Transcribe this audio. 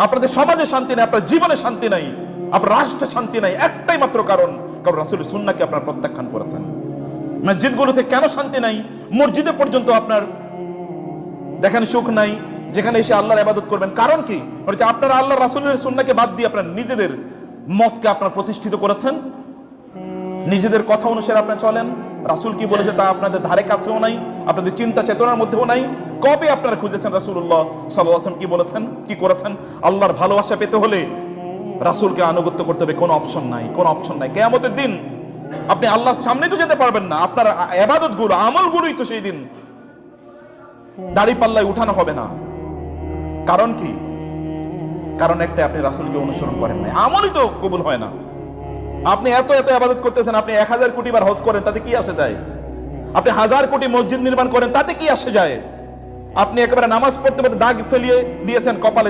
আপনাদের সমাজে শান্তি নাই, আপনার জীবনে শান্তি নাই, আপনার রাষ্ট্রে শান্তি নাই, একটাই মাত্র কারণ রাসূলের সুন্নাহকে আপনারা প্রত্যাখ্যান করেছেন। মসজিদগুলোতে কেন শান্তি নাই? মসজিদে পর্যন্ত আপনার দেখেন সুখ নাই, যেখানে এসে আল্লাহর ইবাদত করবেন। কারণ কি? হচ্ছে আপনারা আল্লাহ রাসূলের সুন্নাহকে বাদ দিয়ে আপনার নিজেদের মতকে আপনারা প্রতিষ্ঠিত করেছেন, নিজেদের কথা অনুসারে আপনারা চলেন। রাসূল কি বলেছে তা আপনাদের ধারে কাছেও নাই, আপনাদের চিন্তা চেতনার মধ্যেও নাই। কবে আপনারা খুঁজেছেন রাসূলুল্লাহ সাল্লাল্লাহু আলাইহি ওয়াসাল্লাম কি বলেছেন, কি করেছেন? আল্লাহর ভালোবাসা পেতে হলে রাসূলকে আনুগত্য করতে হবে, কোনো অপশন নাই, কোনো অপশন নাই। কিয়ামতের দিন আপনি আল্লাহর সামনে তো যেতে পারবেন না, আপনার ইবাদতগুলো আমলগুলোই তো সেই দিন দাড়ি পাল্লায় উঠানো হবে না। কারণ কি? কারণ একটা, আপনি রাসূলকে অনুসরণ করেন না, আমলই তো কবুল হয় না। আপনি এত এত ইবাদত করতেছেন, আপনি 1000 কোটি বার হজ করেন, তাতে কি আসে যায়? আপনি 1000 কোটি মসজিদ নির্মাণ করেন, তাতে কি আসে যায়? আপনি একেবারে নামাজ পড়তে পড়তে দাগ ফেলিয়ে দিয়েছেন কপালে।